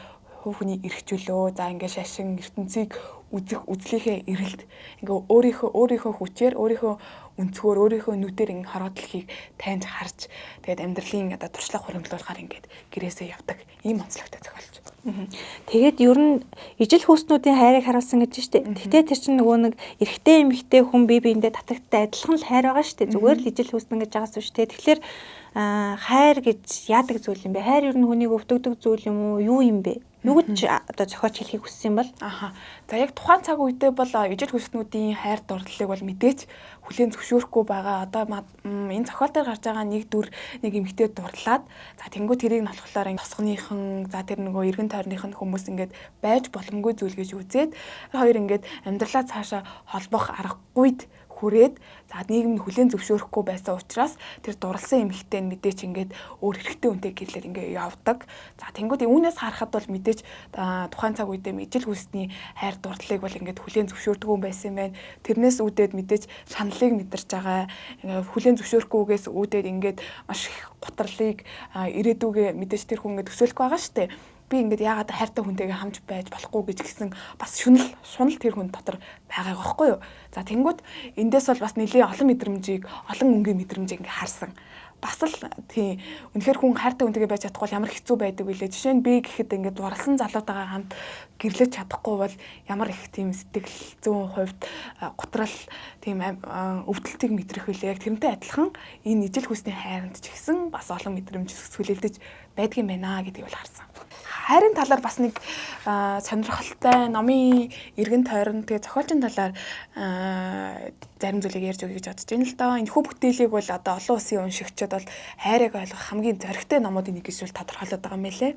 эрхчлөө. За ингээд шашин ертөнцийг үзлийнхээ эрэлт ингээ өөрийнхөө хүчээр өөрийнхөө өнцгөр өөрийнхөө нүдээр ингээ хараад дэлхийг таньж харж тэгээд амьдралын одоо туршлага хуримтлуулахаар ингээд гэрээсээ явдаг ийм онцлогтой зохиолч. Тэгээд ер нь ижил хүүснүүдийн хайрыг харуулсан гэж штэ. Гэтэ тэр чинь нөгөө нэг эрэгтэй эмэгтэй хүн бие биендээ татагтай адилхан л хайр байгаа штэ. Зүгээр л ижил хүүснэ гэж байгаас шүү штэ. Тэгэхээр хайр гэж яадаг зүйл юм бэ? Хайр ер нь хүнийг өвдөгдөг зүйл юм уу? Юу юм бэ? Нүгд одоо зохиолч хэлхийг хүссэн юм бол За яг тухайн цаг үедээ бол ижил хүснүүдийн хайр дурлалыг бол мэдээж хүлээн зөвшөөрөхгүй байгаа. Одоо энэ зохиол дээр гарч байгаа нэг дүр нэг эмэгтэй дурлаад за тэнгуү тэрийг нь болохоор тосгоныхан за тэр нөгөө эргэн тойрных нь хүмүүс ингээд байж боломгүй зүйл гэж үзээд хоёр ингээд амьдралаа цаашаа холбох аргагүйд хүрээд за нийгэм нь хүлээн зөвшөөрөхгүй байсан учраас тэр дурлсан эмэгтэй нь мэдээч ингээд өөр хэрэгтэй үнтэй гэрлээд ингээд явдаг. За тэнгууд үүнээс харахад бол мэдээч тухайн цаг үедээ ижил хүсний хайр дурлалыг бол ингээд хүлээн зөвшөөрдөг юм байсан юм байна. Тэрнээс үүдээд мэдээч шаналлыг мэдэрч байгаа. Ингээд хүлээн зөвшөөрөхгүйгээс үүдээд ингээд маш их гутралыг ирээдүгээ мэдээч тэр хүн ингээд төсөөлөх байгаа штэ. Би ингээд яагаад хайртай хүнтэйгээ хамж байж болохгүй гэж гисэн бас шунал тэр хүн дотор байгаа байхгүй юу. За тэнгууд эндээс бол бас нэлээд олон мэдрэмжийг олон өнгийн мэдрэмжийг ингээд харсан. Бас л тийм үнэхээр хүн хайртай хүнтэйгээ байж чадахгүй ямар хэцүү байдаг вүлээ. Жишээ нь би гэхэд ингээд дурлсан залуутайгаа хамт гэрлэж чадахгүй бол ямар их тийм сэтгэл зүйн хувьд гутрал тийм өвдөлтийг мэдрэх вүлээ. Яг тэрнтэй адилхан энэ ижил хүсний хайранд ч ихсэн бас олон мэдрэмж сүлэлдэж байдгийн байна гэдгийг бол харсан. Хайрын талаар бас нэг сонирхолтой номын эргэн тойрон тэгээ зохиолчийн талаар зарим зүйлийг ярьж өгье гэж бодож байна л доо. Энэхүү бүтээлийг бол одоо олон улсын уншигчид бол хайрыг ойлгох хамгийн зоригтой номуудын нэг гэж тодорхойлоод байгаа юм лээ.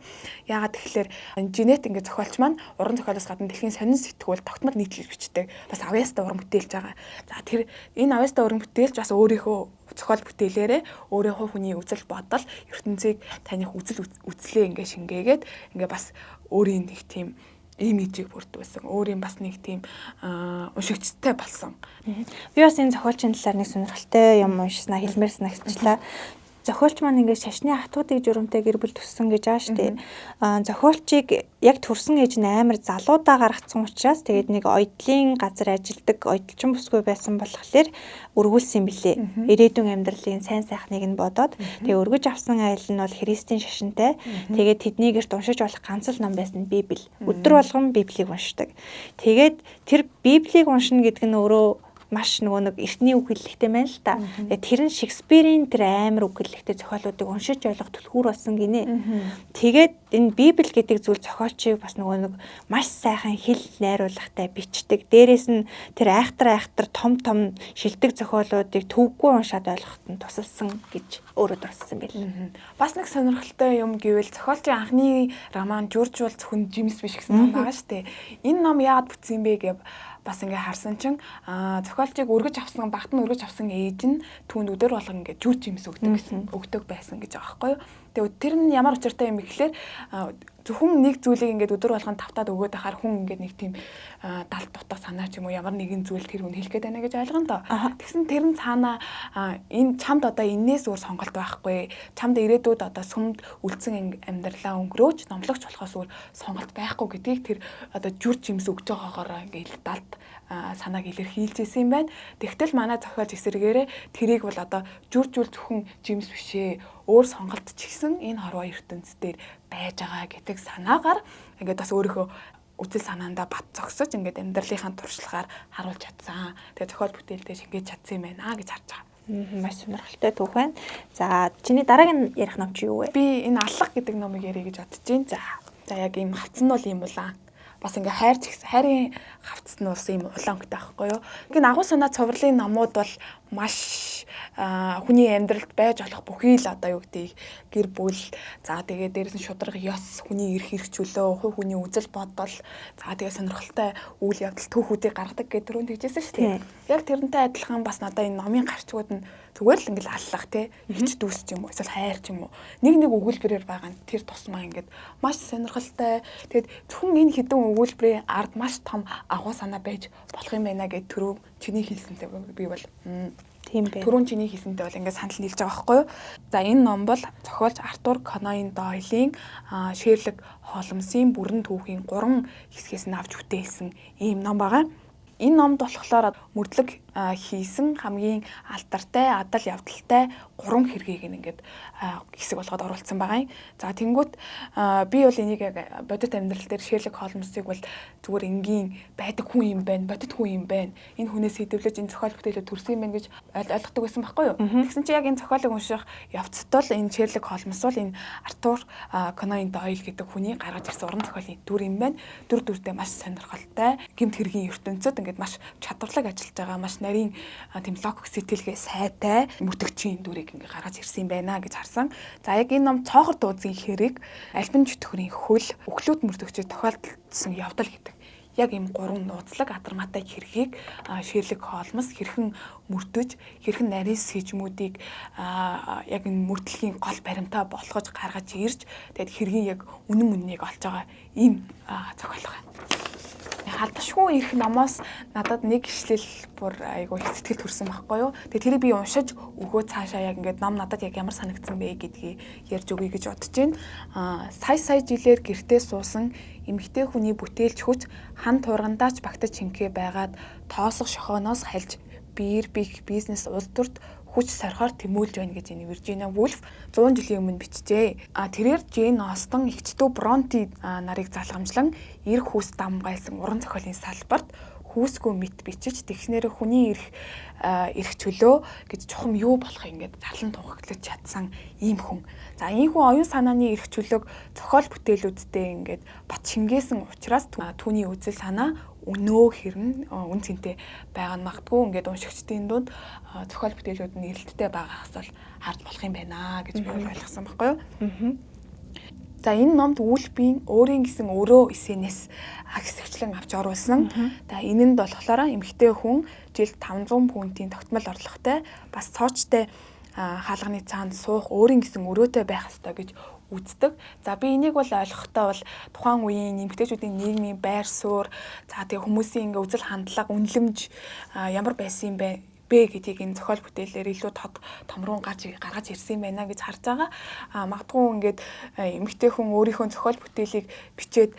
Яагаад тэгэхээр Жанет ингээд зохиолч маань уран зохиолоос гадна дэлхийн сонин сэтгүүл тогтмол нийтлэл бичдэг. Бас авьяастай уран бүтээлж байгаа. За тэр энэ авьяастай уран бүтээлч бас өөрийнхөө зохиол бүтээлээрээ өөрийн хувь хүний үзэл бодол ертөнцийг таних үзлээ ингээ шингээгээд ингээ бас өөрийн нэг тийм имижийг бүрдүүлсэн. Өөрийн бас нэг тийм уншигчтай болсон. Би бас энэ зохиолчийн талаар нэг сонирхолтой юм уншснаа хэлмээр санагчлаа. зохиолч маань ингээд шашны хатуудыг журамтай гэр бүл төссөн гэж байгаа шүү дээ. Зохиолчийг яг төрсэн ээж нь амар залуудаа гаргацсан учраас тэгээд нэг ойдлын газар ажилдаг ойдлчин бүсгүй байсан болохоор өргүүлсэн билээ. Ирээдүйн амьдралын сайн сайхныг нь бодоод тэгээд өргөж авсан айл нь бол Христийн шашинтай. Тэгээд тэдний гэрт уншиж болох ганц л ном байсан Библи. Өдөр болгон Библийг уншдаг. Тэгээд тэр Библийг уншина гэдэг нь өөрөө маш нэг эртний үг хэллэгтэй байна л та. Тэгээд тэр нь Шекспирийн тэр амар үг хэллэгтэй зохиолуудыг уншиж ойлгох түлхүүр болсон гинэ. Тэгээд энэ Библи гэдэг зүйл зохиолчийг бас нэг маш сайхан хэл найруулгатай бичдэг. Дээрээс нь тэр айхтар том шилдэг зохиолуудыг төвгүй уншаад ойлгоход нь тусалсан гэж өөрөө дурссан байл. Бас нэг сонирхолтой юм гэвэл зохиолчийн анхны роман Жорж бол зөвхөн Джеймс биш гэсэн ном байгаа шүү дээ. Энэ ном яагаад бүтсэн бэ гэв бас ингээ харсан чинь зохиолчийг өргөж авсан багт нь өргөж авсан ээж нь түүнд өдөр болгон ингээ Жорж Джеймс өгдөг байсан гэж байгаа байхгүй юу. Тэгээд тэр нь ямар учиртай юм бэ гэхээр зөвхөн нэг зүйлийг ингээд өдөр болгон тавтаад өгөөд ахаар хүн ингээд нэг тийм далд дутаа санаа ч юм уу ямар нэгэн зүйл тэр хүн хэлэх гээд байна гэж ойлгоно доо. Тэгсэн тэр нь цаана энэ чамд одоо энээс өөр сонголт байхгүй. Чамд ирээдүйд одоо сүмд үлдсэн амьдралаа өнгөрөөж номлогч болохоос өөр сонголт байхгүй гэдгийг тэр одоо Жорж Джеймс өгж байгаагаар ингээд далд санааг илэрхийлжсэн юм байна. Тэгтэл манай зохиолч эсэргээрээ тэрийг бол одоо Жорж зөвхөн Джеймс бишээ өөр сонголт ч гэсэн энэ хорвоо ертөнцийн дээр байж байгаа гэдэг санаагаар ингээд бас өөрийнхөө үсэл санаандаа бат зогсож ингээд амьдралынхаа туршлагаар харуулж чадсан. Тэгээ зохиол бүтээлдээ шингээж чадсан юм байна гэж харж байгаа. Маш сонирхолтой түүх байна. За чиний дараагийн ярих ном чи юу вэ? Би энэ аллах гэдэг номыг ярих гэж бодож байна. За яг ийм хавцсан нь бол ийм улаан. Бас ингээ хайрын хавцсан нь бас ийм улаан өнгөтэй байхгүй юу? Ингээ агуу санаа цоврлын номууд бол маш хүний амьдралд байж болох бүхий л одоо юу гэдгийг гэр бүл за тэгээ дээрээс нь шударга ёс хүний эрх хэрэгжүүлөө хувь хүний үзэл бодол за тэгээ сонирхолтой үйл явдал түүхүүдийг гаргадаг гэдэг түрүүнд хэлжсэн шүү дээ. Яг тэрнтэй адилхан бас надаа энэ номын гарчгууд нь зүгээр л ингээл аллах те ихч дүүс ч юм уу эсвэл хайр ч юм уу нэг өгүүлбэрээр байгаа нь тэр тусмаа ингээд маш сонирхолтой тэгээд зөвхөн энэ хэдэн өгүүлбэрийн ард маш том агуу санаа байж болох юм байна гэд түрүү чиний хэлсэнтэй би бол тийм бэ. Түрүүн чиний хэлсэнтэй бол ингээд санал нийлж байгаа байхгүй юу? За энэ ном бол зохиолч Артур Конан Дойлын Шерлок Холмсын бүрэн түүхийн 3 хэсгээс нь авч бүтээсэн ийм ном байгаа. Энэ номд болохоор мөрдлөг хийсэн хамгийн алдартай, адал явдалтай 3 хэргийг ингээд хэсэг болгоод оруулсан байгаа юм. За тэнгуут би бол энийг яг бодит амьдрал дээр Шерлок Холмсыг бол зүгээр энгийн байдаг хүн юм байна, бодит хүн юм байна. Энэ хүнээс хэдвлэж энэ зохиол бүтээлээ төрсөн юм байна гэж ойлгодог байсан байхгүй юу? Тэгсэн чи яг энэ зохиолыг унших явцад бол энэ Шерлок Холмс бол энэ Артур Конан Дойл гэдэг хүний гаргаж ирсэн уран зохиолын дүр юм байна. Дүрдээ маш сонирхолтой, гэмт хэргийн ертөнцид ингээд маш чадварлаг ажиллаж байгаа, маш нарийн тийм логик сэтгэлгээ сайтай мөрдөгчийн дүрийг ингээ гаргаж ирсэн юм байна гэж харсан. За яг энэ ном цоохор дуудсан хэрэг альбан чөтгөрийн хөл өглөөд мөрдөгчөд тохиолдсон явдал гэдэг. Яг ийм 3 нууцлаг адармаатай хэргийг Шерлок Холмс хэрхэн мөрдөж, хэрхэн нарийн сэжмүүдийг яг энэ мөрдлөгийн гол баримтаа болгож гаргаж ирж, тэгээд хэргийн яг үнэн мөннийг олж байгаа ийм зохиол байна. Халдшгүй ирэх номоос надад нэг ишлэл бүр айгу сэтгэл төрсэн байхгүй юу. Тэгээ тэрийг би уншиж өгөө цаашаа яг ингээд ном надад яг ямар санагдсан бэ гэдгийг ярьж өгье гэж бодож байна. Сая жилээр гэртээ суусан эмэгтэй хүний бүтээлч хүч хан тургандаач багтаж хинхээ байгаад тоосох шохооноос хальж биер бих бизнес улс төрт хүч сархаар тэмүүлж байна гэж энэ Виржиниа Вульф 100 жилийн өмнө бичжээ. Тэрээр Джейн Остен эгчдүү Бронти нарыг залгамжлан эрх хүс дамгайлсан уран зохиолын салбарт хүүсгүй мэт бичиж тэгснээр хүний эрх чөлөө гэж чухам юу болох ингээд зарлан тухаглаж чадсан ийм хүн. За ийм хүн оюун санааны эрх чөлөөг зохиол бүтээлүүдтэй ингээд бат шингээсэн учраас түүний үзэл санаа өнөө хэрнэ үн цэнтэй байгаа нь магадгүй ингээд уншигчдын дунд зохиол бүтээлүүд нь эрэлттэй байгаагаас бол харж болох юм байна гэж би ойлгосон байхгүй юу. За энэ номд Вульфийн өөрийн гэсэн өрөө эсэнээс хэсэгчлэн авч оруулсан. За энэ нь болохоор эмэгтэй хүн жилд 500 фунтын тогтмол орлоготой бас цоочтой хаалганы цаанд суух өөрийн гэсэн өрөөтэй байх ёстой гэж үздэг. За би энийг бол ойлгохдоо бол тухайн үеийн эмэгтэйчүүдийн нийгмийн байр суурь за тэгээ хүмүүсийн ингээ үзэл хандлага үнэлэмж ямар байсан юм бэ бэ гэдгийг энэ зохиол бүтээлээр илүү томруу гаргаж ирсэн юм байна гэж харж байгаа. Магадгүй ингээд эмэгтэй хүн өөрийнхөө зохиол бүтээлийг бичээд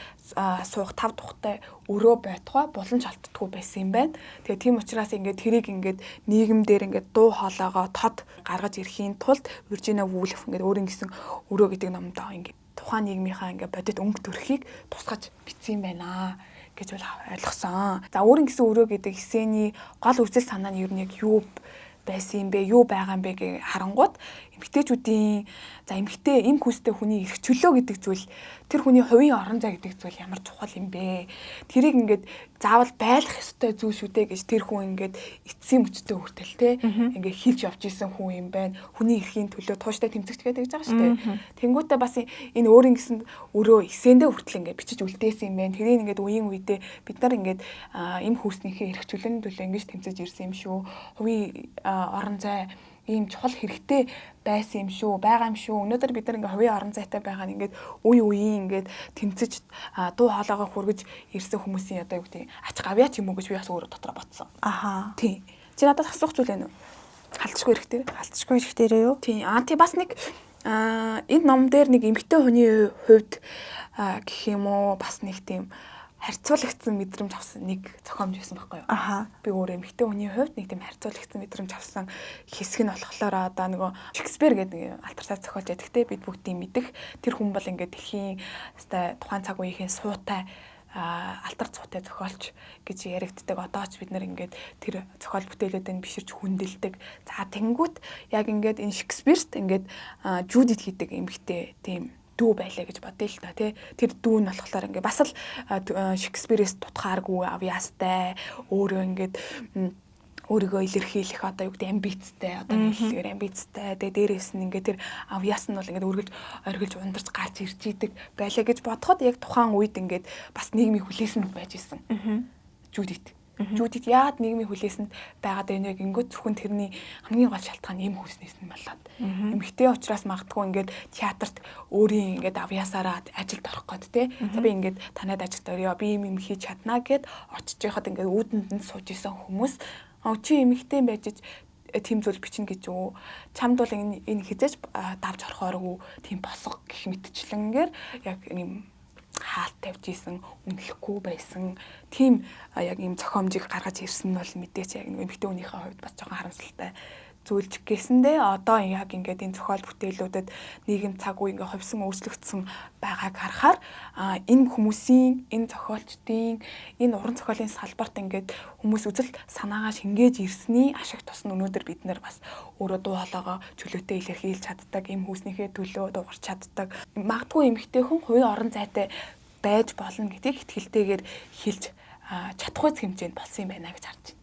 суух 5 тухтай өрөө байтугай булан шалтдаггүй байсан юм байна. Тэгээ тийм учраас ингээд тэрийг ингээд нийгэмдэр ингээд дуу хоолойгоо тод гаргаж ирэхийн тулд Virginia Woolf ингээд өөрийн гэсэн өрөө гэдэг номдоо ингээд тухайн нийгмийнхаа ингээд бодит өнгө төрхийг тусгаж бичсэн юм байна гэж бол ойлгосон. За өөрийн гэсэн өрөө гэдэг эссений гол үзэл санаа нь ер нь яг юу байсан юм бэ, юу байгаа юм бэ гэж харангууд эмэгтэйчүүдийн эмэгтэй эм хүстэй хүний эрх чөлөө гэдэг зүйл тэр хүний хувийн орон зай гэдэг зүйл ямар чухал юм бэ? Тэрийг ингээд заавал байлгах ёстой зүйл шүү дээ гэж тэр хүн ингээд эцсийн мөчтөө хүртэл те ингээд хэлж явж исэн хүн юм байна. Хүний эрхийн төлөө тууштай тэмцэгч гэдэг байгаа шүү дээ. Тэнгүүтээ бас энэ өөрийн гэсэн өрөө эсэндээ хүртэл ингээд бичиж үлдээсэн юм байна. Тэрийг ингээд үеийн үедээ бид нар ингээд эм хүүснийхээ эрх чөлөөний төлөө ингэж тэмцэж ирсэн юм шүү. Хувийн орон зай ийм чухал хэрэгтэй байсан юм шүү, байгаа юм шүү. Өнөөдөр бид нар ингээ хувийн орон зайтай байгаа нь ингээд үе үеийн ингээд тэмцэж дуу хоолойгоо хүргэж ирсэн хүмүүсийн одоо юу гэдэг ач гавьяа ч юм уу гэж би бас өөрөө дотроо бодсон. Аха. Тий. Чи надад асуух зүйл байна уу? Халтчгүй хэрэгтэй. Халтчгүй хэрэгтэй юу? Тий. Тий бас нэг энэ ном дээр нэг эмэгтэй хүний хувьд гэх юм уу бас нэг тийм харьцуулагдсан мэдрэмж авсан нэг зохиомж байсан байхгүй юу? Аха. Би өөрөө эмэгтэй хүний хувьд нэг тийм харьцуулагдсан мэдрэмж авсан хэсэг нь болохоор одоо нөгөө Шекспир гэдэг алтартай зохиолч байдаг те бид бүгдийн мэдих тэр хүн бол ингээд дэлхийн тухайн цаг үеийн суутай алтар цуутай зохиолч гэж яригддаг. Одоо ч бид нар ингээд тэр зохиол бүтээлүүдийг биширч хүндэлдэг. За тэнгүүт яг ингээд энэ Шекспирт ингээд Жудит гэдэг эмэгтэй тийм дүү байлаа гэж бодъё л та тий. Тэр дүү нь болохоор ингээ бас л Шекспирээс тутахааргүй авьяастай өөрөө ингээд өөрийгөө илэрхийлэх одоо юу гэдэг амбицтай одоо хэлгээр амбицтай тэгээ дээрээс нь ингээ тэр авьяас нь бол ингээ оргилж ундарч гарч ирж идэг байлаа гэж бодоход яг тухайн үед ингээ бас нийгмийн хүлээсэнд байж исэн. Жудит яад нийгмийн хүлээсэнд байгаад байна вэ гингүүд зөвхөн тэрний хамгийн гол шалтгаан эм хүснээс нь болоод. Эмэгтэй учраас магадгүй ингээд театрт өөрийн ингээд авьяасаараа ажилд орох гээд те. За би ингээд танад ажилд орё. Би юм хийж чаднаа гэд очиж яхад ингээд үүдэнд нь сууж исэн хүмүүс чи эмэгтэй байж тийм зүйл бичнэ гэж үү. Чамд бол энэ хизээж давж орохооргүй тийм босго гэх мэтчлэнгээр яг юм хаалт тавьж исэн, үнэлэхгүй байсан тийм яг ийм зохиомжийг гаргаж ирсэн нь бол мэдээч яг нэг эмэгтэй хүнийхээ хувьд бас жоохон харамсалтай зүйлж гэсэндээ одоо яг ингээд энэ зохиол бүтээлүүдэд нийгэм цаг үе ингээд ховсон өөрчлөгдсөн байгааг харахаар энэ хүмүүсийн энэ зохиолчдын энэ уран зохиолын салбарт ингээд хүмүүс үзэл санаагаа шингээж ирсний ашиг тус нь өнөөдөр бид нар бас өөрөө дуу хоолойгоо чөлөөтэй илэрхийлж чаддаг, эм хүүснийхээ төлөө дуугарч чаддаг. Магадгүй эмэгтэй хүн хувийн орон зайтай байж болно гэдгийг итгэлтэйгээр хэлж чадахгүй хэмжээнд болсон юм байна гэж харж байна.